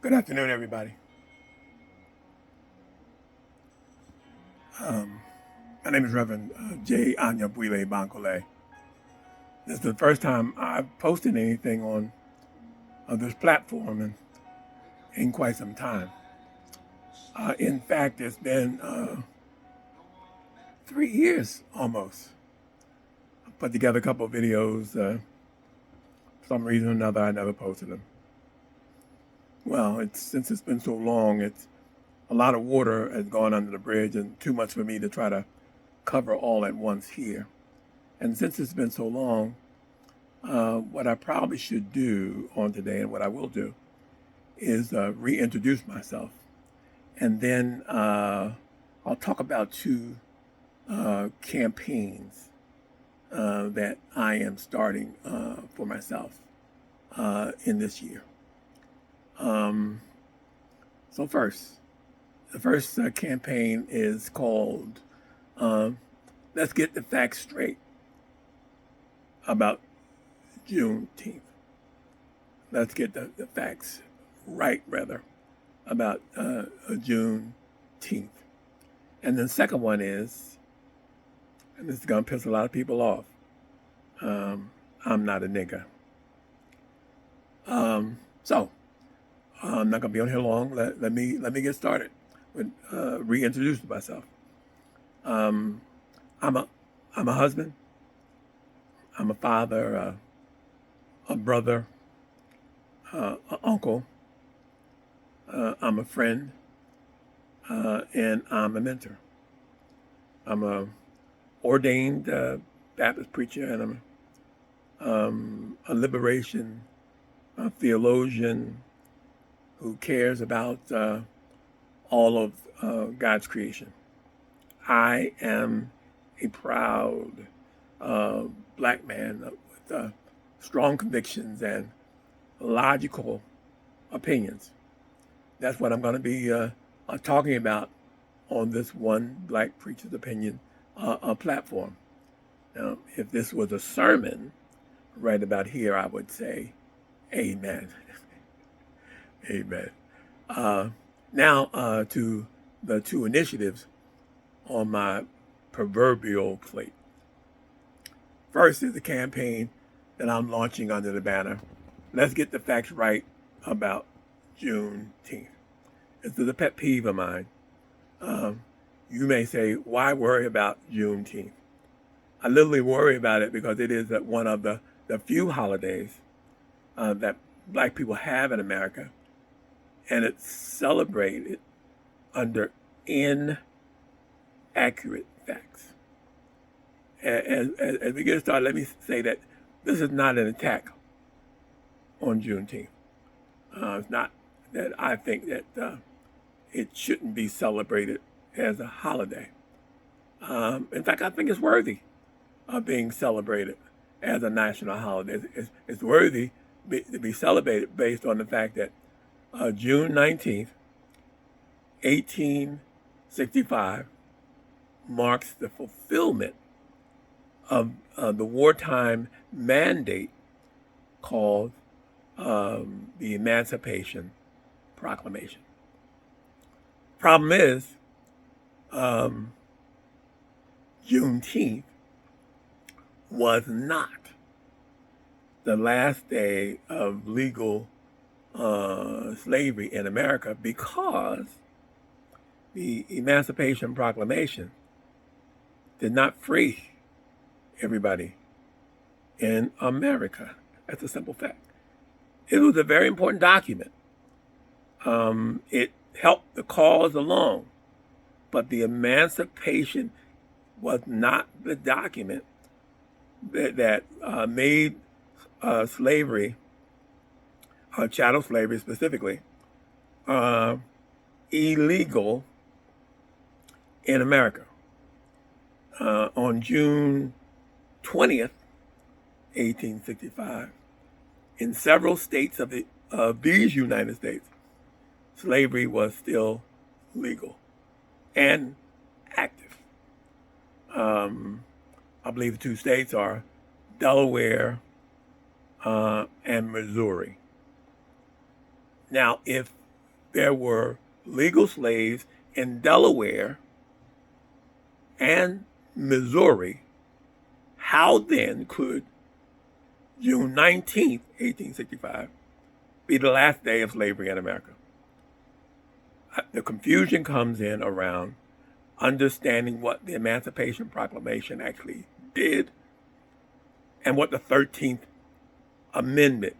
Good afternoon, everybody. My name is Reverend J. Anyabwile Bankole. This is the first time I've posted anything on this platform in quite some time. In fact, it's been 3 years almost. I put together a couple of videos. For some reason or another, I never posted them. Well, since it's been so long, it's a lot of water has gone under the bridge and too much for me to try to cover all at once here. And since it's been so long, what I probably should do on today, and what I will do, is reintroduce myself. And then I'll talk about two campaigns that I am starting for myself in this year. So the first campaign is called Let's Get the Facts Straight about Juneteenth. Let's get the facts right, rather, about Juneteenth. And the second one is, and this is going to piss a lot of people off, I'm not a nigger. So I'm not going to be on here long. Let me get started with reintroducing myself. I'm a husband. I'm a father, a brother, an uncle. I'm a friend, and I'm a mentor. I'm a ordained Baptist preacher, and I'm a liberation theologian who cares about all of God's creation. I am a proud black man with strong convictions and logical opinions. That's what I'm going to be talking about on this One Black Preacher's Opinion platform. Now, if this was a sermon right about here, I would say, amen. Amen. Now to the two initiatives on my proverbial plate. First is the campaign that I'm launching under the banner, Let's Get the Facts Right about Juneteenth. This is a pet peeve of mine. You may say, why worry about Juneteenth? I literally worry about it because it is one of the few holidays that black people have in America, and it's celebrated under inaccurate facts. As we get started, let me say that this is not an attack on Juneteenth. It's not that I think that it shouldn't be celebrated as a holiday. In fact, I think it's worthy of being celebrated as a national holiday. It's worthy to be celebrated based on the fact that June 19th, 1865, marks the fulfillment of the wartime mandate called the Emancipation Proclamation. Problem is, Juneteenth was not the last day of legal slavery in America, because the Emancipation Proclamation did not free everybody in America. That's a simple fact. It was a very important document. It helped the cause along, but the emancipation was not the document that made slavery, chattel slavery specifically, illegal in America. On June 20th, 1865, in several states of these United States, slavery was still legal and active. I believe the two states are Delaware and Missouri. Now, if there were legal slaves in Delaware and Missouri, how then could June 19th, 1865, be the last day of slavery in America? The confusion comes in around understanding what the Emancipation Proclamation actually did and what the 13th Amendment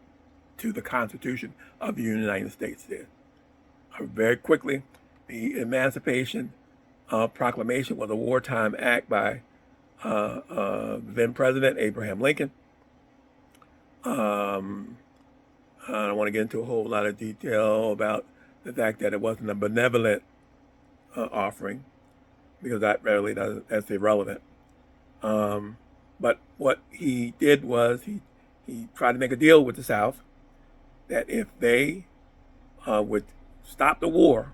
to the Constitution of the United States did. Very quickly, the Emancipation Proclamation was a wartime act by then President Abraham Lincoln. I don't want to get into a whole lot of detail about the fact that it wasn't a benevolent offering, because that really doesn't, that's irrelevant. But what he did was he tried to make a deal with the South that if they would stop the war,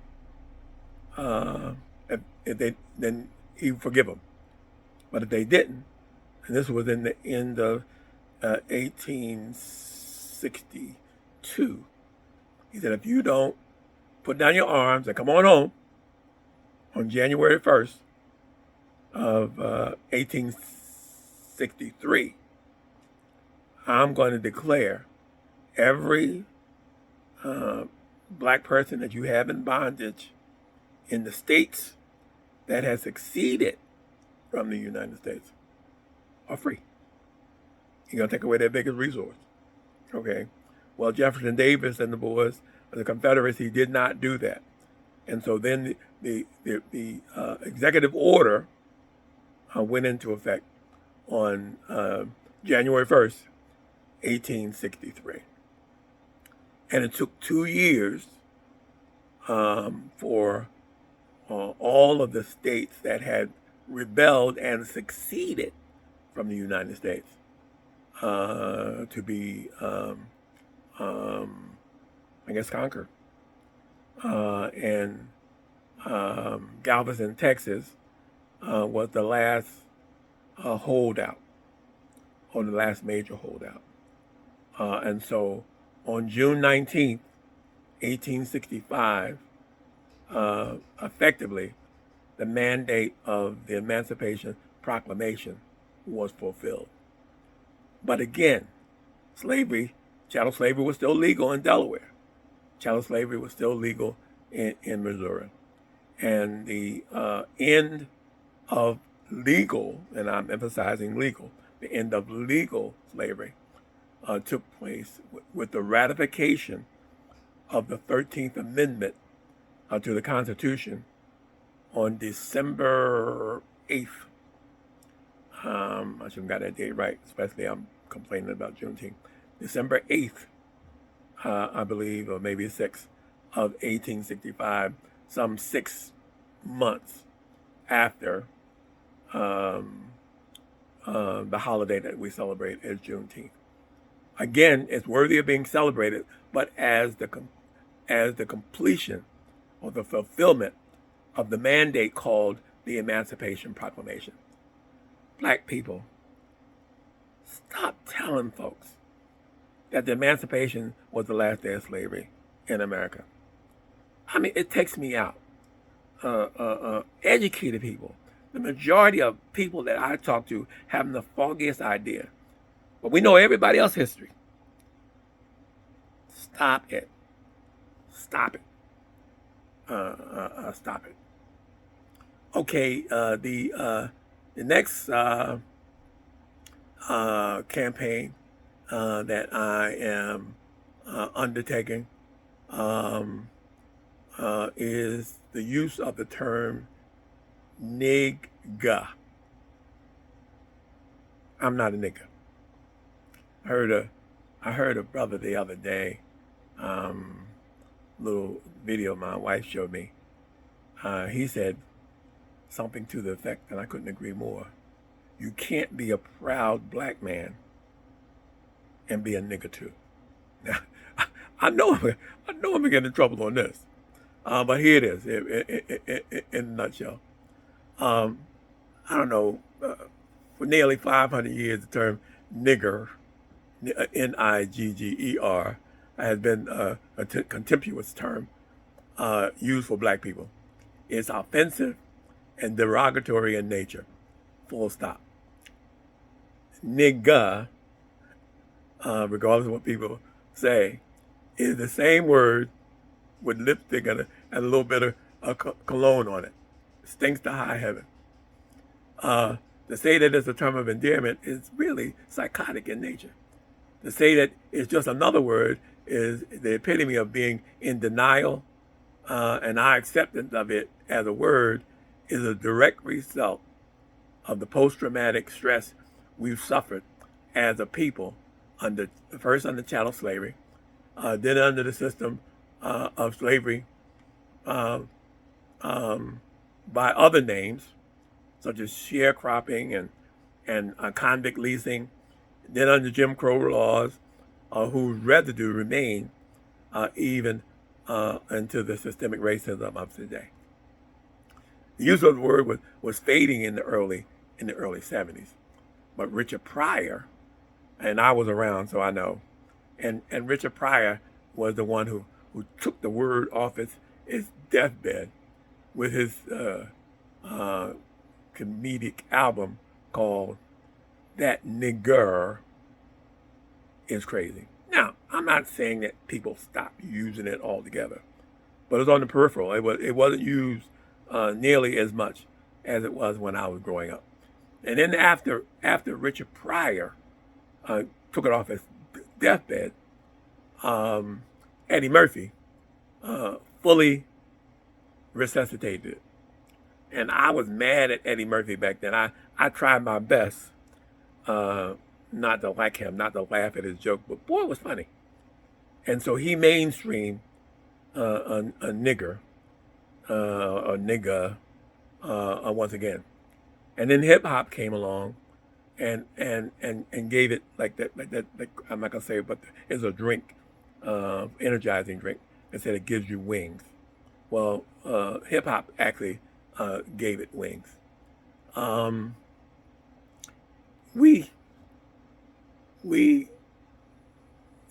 if they, then he would forgive them. But if they didn't, and this was in the end of 1862, he said, if you don't put down your arms and come on home on January 1st of 1863, I'm going to declare every black person that you have in bondage in the states that has seceded from the United States are free. You're going to take away their biggest resource. Okay. Well, Jefferson Davis and the boys of the Confederacy did not do that. And so then the executive order went into effect on January 1st, 1863. And it took 2 years for all of the states that had rebelled and seceded from the United States to be, I guess, conquered. And Galveston, Texas, was the last holdout, or the last major holdout. And so on June 19th, 1865, effectively, the mandate of the Emancipation Proclamation was fulfilled. But again, slavery, chattel slavery was still legal in Delaware. Chattel slavery was still legal in Missouri. And the end of legal, and I'm emphasizing legal, the end of legal slavery took place with the ratification of the 13th Amendment to the Constitution on December 8th. I should have got that date right, especially I'm complaining about Juneteenth. December 8th, I believe, or maybe 6th of 1865, some 6 months after the holiday that we celebrate as Juneteenth. Again, it's worthy of being celebrated, but as the completion or the fulfillment of the mandate called the Emancipation Proclamation. Black people, stop telling folks that the emancipation was the last day of slavery in America. I mean, it takes me out. Educated people, the majority of people that I talk to haven't the foggiest idea. But we know everybody else's history. Stop it. Stop it. Stop it. Okay, the next campaign that I am undertaking is the use of the term nigga. I'm not a nigga. I heard a brother the other day, little video my wife showed me. He said something to the effect, and I couldn't agree more. You can't be a proud black man and be a nigga too. Now, I know I'm gonna get in trouble on this, but here it is in a nutshell. I don't know. For nearly 500 years, the term nigger, Nigger, has been a contemptuous term used for black people. It's offensive and derogatory in nature. Full stop. Nigga, regardless of what people say, is the same word with lipstick and a little bit of cologne on it. Stinks to high heaven. To say that it's a term of endearment is really psychotic in nature. To say that it's just another word is the epitome of being in denial, and our acceptance of it as a word is a direct result of the post-traumatic stress we've suffered as a people first under chattel slavery, then under the system of slavery by other names, such as sharecropping and convict leasing, then under Jim Crow laws, whose residue remain even into the systemic racism of today. The use of the word was fading in the early 70s, but Richard Pryor, and I was around, so I know, and Richard Pryor was the one who took the word off its deathbed with his comedic album called That Nigger Is Crazy. Now, I'm not saying that people stopped using it altogether, but it was on the peripheral. It wasn't used nearly as much as it was when I was growing up. And then after Richard Pryor took it off his deathbed, Eddie Murphy fully resuscitated it. And I was mad at Eddie Murphy back then. I tried my best not to like him, not to laugh at his joke, but boy, it was funny. And so he mainstreamed a nigger, or nigga, once again. And then hip hop came along and gave it like I'm not gonna say it, but it's a drink, energizing drink. It said it gives you wings. Well, hip hop actually gave it wings. We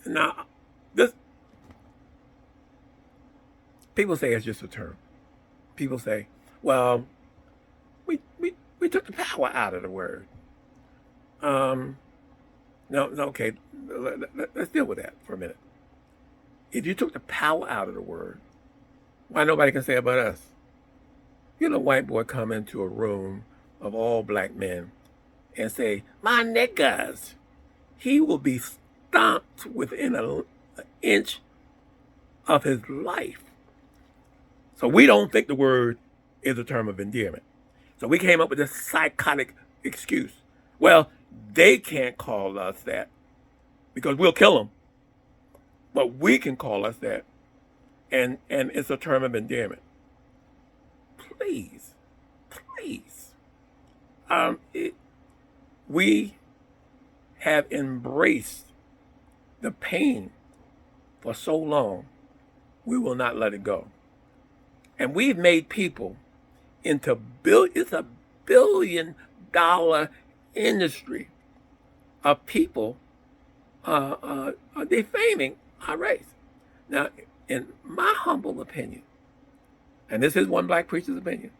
now this people say it's just a term. People say, well, we took the power out of the word. No, okay, let's deal with that for a minute. If you took the power out of the word, why nobody can say it about us? You know, white boy come into a room of all black men and say, my niggas, he will be stomped within an inch of his life. So we don't think the word is a term of endearment. So we came up with this psychotic excuse. Well, they can't call us that because we'll kill them. But we can call us that, and it's a term of endearment. Please. We have embraced the pain for so long, we will not let it go. And we've made people into it's a $1 billion industry of people defaming our race. Now, in my humble opinion, and this is one black preacher's opinion,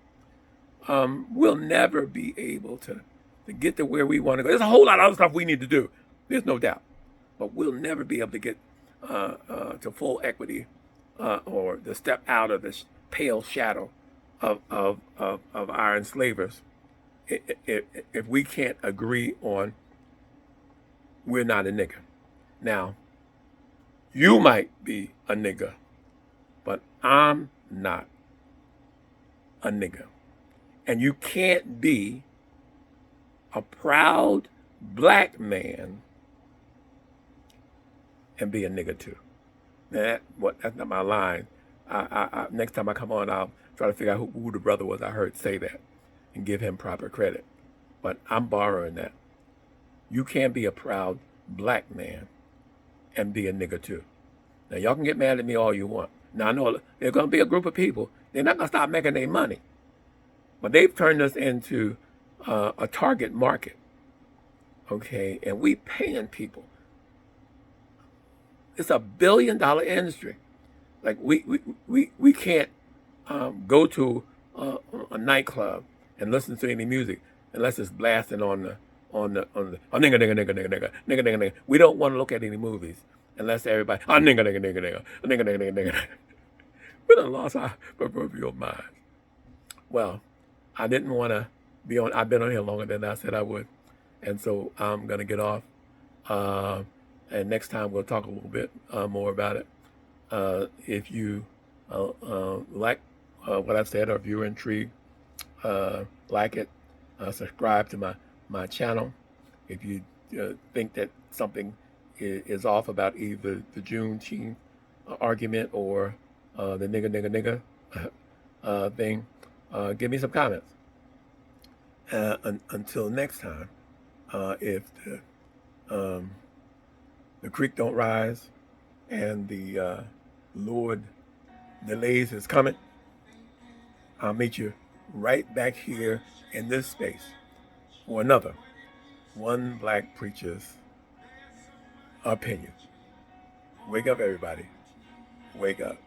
we'll never be able to get to where we want to go. There's a whole lot of other stuff we need to do. There's no doubt. But we'll never be able to get to full equity or to step out of this pale shadow of our enslavers if we can't agree on we're not a nigger. Now, you might be a nigger, but I'm not a nigger. And you can't be a proud black man and be a nigger too. Now, that's not my line. Next time I come on, I'll try to figure out who the brother was I heard say that and give him proper credit. But I'm borrowing that. You can't be a proud black man and be a nigger too. Now, y'all can get mad at me all you want. Now, I know there's going to be a group of people, they're not going to stop making their money. But they've turned us into a target market, okay? And we paying people. It's a $1 billion industry. Like we can't go to a nightclub and listen to any music unless it's blasting on the oh, nigga nigga nigga nigga nigga nigga nigga nigga. We don't want to look at any movies unless everybody oh, nigga nigga nigga nigga nigga nigga nigga nigga. We done lost our proverbial mind. Well, I didn't want to be on. I've been on here longer than I said I would, and so I'm gonna get off. Uh, and next time we'll talk a little bit more about it. If you like what I've said, or if you're intrigued, like it, subscribe to my channel. If you think that something is off about either the Juneteenth argument or the nigga nigga nigga thing, give me some comments. Until next time, if the creek don't rise and the Lord delays his coming, I'll meet you right back here in this space for another One Black Preacher's Opinion. Wake up, everybody. Wake up.